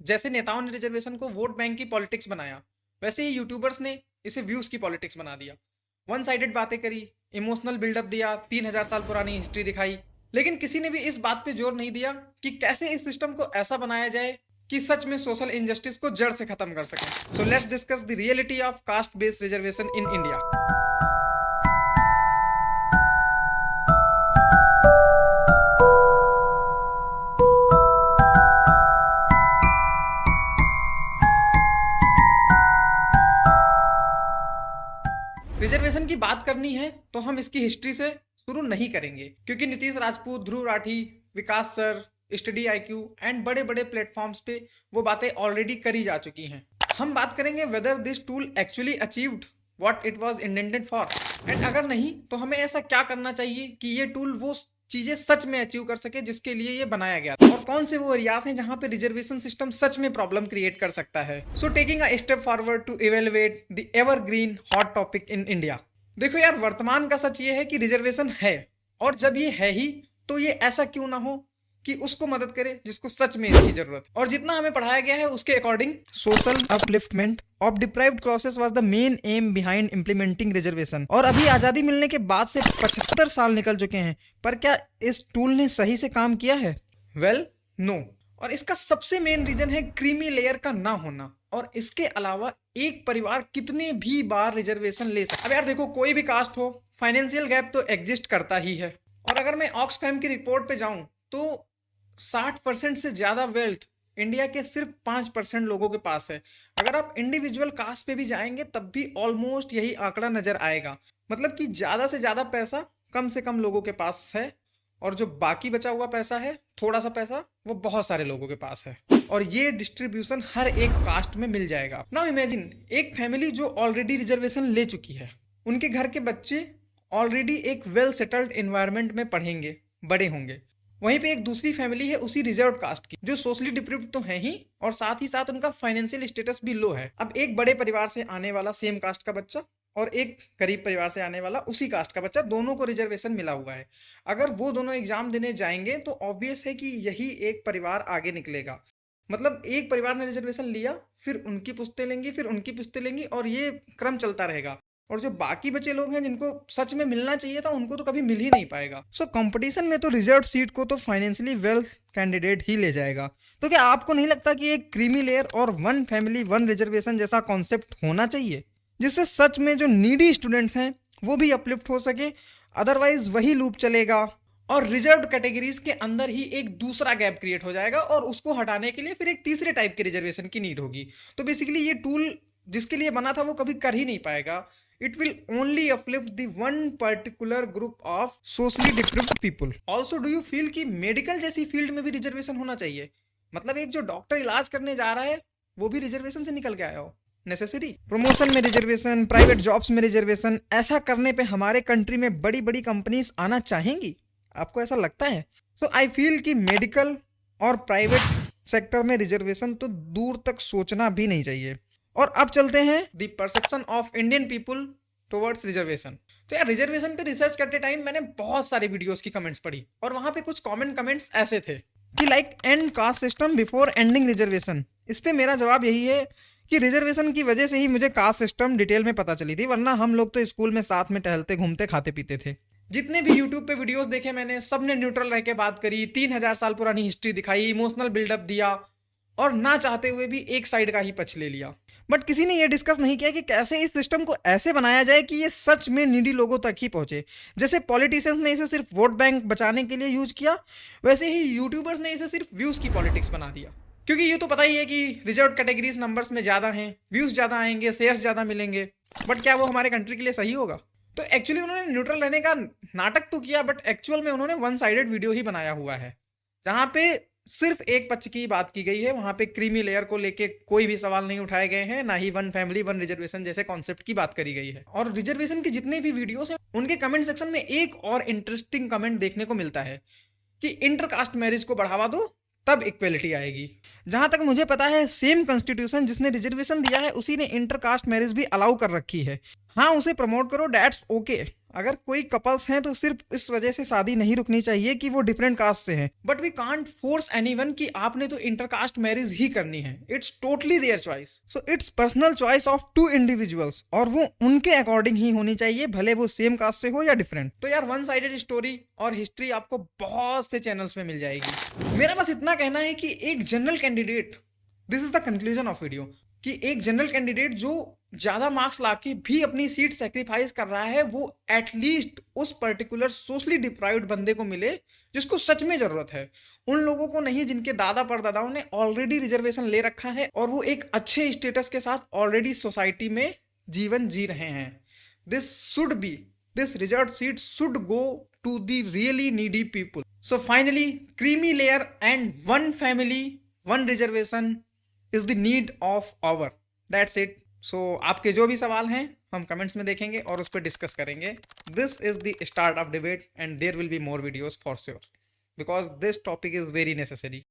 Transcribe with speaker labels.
Speaker 1: जैसे नेताओं ने रिजर्वेशन को वोट बैंक की पॉलिटिक्स बनाया, वैसे ही यूट्यूबर्स ने इसे व्यूज की पॉलिटिक्स बना दिया। वन साइडेड बातें करी, इमोशनल बिल्डअप दिया, 3000 साल पुरानी हिस्ट्री दिखाई, लेकिन किसी ने भी इस बात पे जोर नहीं दिया कि कैसे इस सिस्टम को ऐसा बनाया जाए कि सच में सोशल इनजस्टिस को जड़ से खत्म कर सकें। So let's discuss the reality of caste based reservation in India. Reservation की बात करनी है तो हम इसकी हिस्ट्री से शुरू नहीं करेंगे, क्योंकि नीतीश राजपूत, ध्रुव राठी, विकास सर, स्टडी आईक्यू एंड बड़े बड़े प्लेटफॉर्म्स पे वो बातें ऑलरेडी करी जा चुकी हैं। हम बात करेंगे whether this tool actually achieved what it was intended for, and अगर नहीं तो हमें ऐसा क्या करना चाहिए कि ये टूल वो चीजें सच में अचीव कर सके जिसके लिए ये बनाया गया था, और कौन से वो एरियाज हैं जहां पे रिजर्वेशन सिस्टम सच में प्रॉब्लम क्रिएट कर सकता है। So taking a step forward to evaluate the evergreen hot topic in India. देखो यार, वर्तमान का सच ये है कि रिजर्वेशन है, और जब ये है ही तो ये ऐसा क्यों ना हो कि उसको मदद करे जिसको सच में इसकी जरूरत है। और जितना हमें पढ़ाया गया है उसके according social upliftment of deprived classes was the main M behind implementing reservation. और अभी आजादी मिलने के बाद से 75 साल निकल चुके हैं, पर क्या इस टूल ने सही से काम किया है? Well, no. और इसका सबसे मेन रीजन है क्रीमी लेयर का ना होना, और इसके अलावा एक परिवार कितने भी बार रिजर्वेशन ले सकता है। अब यार देखो, कोई भी कास्ट हो, फाइनेंशियल गैप तो एग्जिस्ट करता ही है। और अगर मैं ऑक्सफैम की रिपोर्ट पे जाऊं तो 60% से ज्यादा वेल्थ इंडिया के सिर्फ 5% लोगों के पास है। अगर आप इंडिविजुअल कास्ट पे भी जाएंगे तब भी ऑलमोस्ट यही आंकड़ा नजर आएगा, मतलब कि ज्यादा से ज्यादा पैसा कम से कम लोगों के पास है, और जो बाकी बचा हुआ पैसा है, थोड़ा सा पैसा, वो बहुत सारे लोगों के पास है, और ये डिस्ट्रीब्यूशन हर एक कास्ट में मिल जाएगा। नाउ इमेजिन एक फैमिली जो ऑलरेडी रिजर्वेशन ले चुकी है, उनके घर के बच्चे ऑलरेडी एक वेल सेटल्ड एनवायरनमेंट में पढ़ेंगे, बड़े होंगे। वहीं पे एक दूसरी फैमिली है उसी रिजर्व कास्ट की, जो सोशली डिप्रिव्ड तो है ही, और साथ ही साथ उनका फाइनेंशियल स्टेटस भी लो है। अब एक बड़े परिवार से आने वाला सेम कास्ट का बच्चा और एक गरीब परिवार से आने वाला उसी कास्ट का बच्चा, दोनों को रिजर्वेशन मिला हुआ है। अगर वो दोनों एग्जाम देने जाएंगे तो ऑब्वियस है कि यही एक परिवार आगे निकलेगा। मतलब एक परिवार ने रिजर्वेशन लिया, फिर उनकी पुश्तें लेंगी, फिर उनकी पुश्तें लेंगी, और ये क्रम चलता रहेगा। और जो बाकी बचे लोग हैं जिनको सच में मिलना चाहिए था, उनको तो कभी मिल ही नहीं पाएगा। सो कंपटीशन में तो रिजर्व सीट को तो फाइनेंशियली वेल कैंडिडेट ही ले जाएगा। तो क्या आपको नहीं लगता कि एक क्रीमी लेयर और वन फैमिली वन रिजर्वेशन जैसा कॉन्सेप्ट होना चाहिए, जिससे सच में जो नीडी स्टूडेंट्स हैं वो भी अपलिफ्ट हो सके? अदरवाइज वही लूप चलेगा और रिजर्व्ड कैटेगरीज के अंदर ही एक दूसरा गैप क्रिएट हो जाएगा, और उसको हटाने के लिए फिर एक तीसरे टाइप के रिजर्वेशन की नीड होगी। तो बेसिकली ये टूल जिसके लिए बना था वो कभी कर ही नहीं पाएगा। It will only uplift the one particular group of socially deprived people. Also, do you feel कि मेडिकल जैसी फील्ड में भी रिजर्वेशन होना चाहिए? मतलब एक जो डॉक्टर इलाज करने जा रहा है वो भी रिजर्वेशन से निकल के आया हो? नेसेसरी? प्रमोशन में रिजर्वेशन, प्राइवेट जॉब्स में रिजर्वेशन, ऐसा करने पे हमारे कंट्री में बड़ी बड़ी कंपनीज आना चाहेंगी? आपको ऐसा लगता है? सो आई फील कि मेडिकल और प्राइवेट सेक्टर में रिजर्वेशन तो दूर तक सोचना भी नहीं चाहिए। और अब चलते हैं the perception of Indian people towards reservation. तो यार, रिजर्वेशन पे रिसर्च करते टाइम मैंने बहुत सारे वीडियोस की कमेंट्स पढ़ी, और वहां पे कुछ कॉमन कमेंट्स ऐसे थे कि like and caste system before ending reservation. इस पे मेरा जवाब यही है कि रिजर्वेशन की वजह से ही मुझे कास्ट सिस्टम डिटेल में पता चली थी, वरना हम लोग तो स्कूल में साथ में टहलते घूमते खाते पीते थे। जितने भी यूट्यूब पे वीडियोस देखे मैंने, सबने न्यूट्रल रह के बात करी, 3000 साल पुरानी हिस्ट्री दिखाई, इमोशनल बिल्डअप दिया, और ना चाहते हुए भी एक साइड का ही पक्ष ले लिया। बट किसी ने ये डिस्कस नहीं किया कि कैसे इस सिस्टम को ऐसे बनाया जाए कि ये सच में नीडी लोगों तक ही पहुंचे। जैसे पॉलिटिशियंस ने इसे सिर्फ वोट बैंक बचाने के लिए यूज किया, वैसे ही यूट्यूबर्स ने इसे सिर्फ व्यूज की पॉलिटिक्स बना दिया। क्योंकि ये तो पता ही है कि रिजर्व कैटेगरीज नंबर्स में ज्यादा हैं, व्यूज ज्यादा आएंगे, शेयर्स ज्यादा मिलेंगे, बट क्या वो हमारे कंट्री के लिए सही होगा? तो एक्चुअली उन्होंने न्यूट्रल रहने का नाटक तो किया, बट एक्चुअल में उन्होंने वन साइडेड वीडियो ही बनाया हुआ है, जहां पे सिर्फ एक पक्ष की बात की गई है। वहां पे क्रीमी लेयर को लेके कोई भी सवाल नहीं उठाए गए हैं, ना ही वन फैमिली वन रिजर्वेशन जैसे कॉन्सेप्ट की बात करी गई है। और रिजर्वेशन के जितने भी वीडियोस हैं उनके कमेंट सेक्शन में एक और इंटरेस्टिंग कमेंट देखने को मिलता है कि इंटरकास्ट मैरिज को बढ़ावा दो, तब इक्वेलिटी आएगी। जहां तक मुझे पता है, सेम कॉन्स्टिट्यूशन जिसने रिजर्वेशन दिया है उसी ने इंटरकास्ट मैरिज भी अलाउ कर रखी है। हाँ, उसे प्रमोट करो, दैट्स ओके। अगर कोई कपल्स हैं तो सिर्फ इस वजह से शादी नहीं रुकनी चाहिए कि वो डिफरेंट कास्ट से हैं, but we can't force anyone कि आपने तो इंटरकास्ट मैरिज ही करनी है। It's totally their choice. So it's personal choice of two individuals, और वो उनके अकॉर्डिंग ही होनी चाहिए, भले वो सेम कास्ट से हो या डिफरेंट। तो यार वन साइडेड स्टोरी और हिस्ट्री आपको बहुत से चैनल्स में मिल जाएगी। मेरा बस इतना कहना है कि एक general candidate, this is the conclusion of video, कि एक जनरल कैंडिडेट जो ज्यादा मार्क्स लाके भी अपनी सीट सेक्रीफाइस कर रहा है, वो एटलीस्ट उस पर्टिकुलर सोशली डिप्राइव्ड बंदे को मिले जिसको सच में जरूरत है। उन लोगों को नहीं जिनके दादा परदादाओं ने ऑलरेडी रिजर्वेशन ले रखा है और वो एक अच्छे स्टेटस के साथ ऑलरेडी सोसाइटी में जीवन जी रहे हैं। This reserve seat should go to the really needy people. So finally creamy layer and one family, one reservation is the need of our. That's it. So आपके जो भी सवाल हैं हम कमेंट्स में देखेंगे और उस पर डिस्कस करेंगे. This is the start of debate and there will be more videos for sure because this topic is very necessary.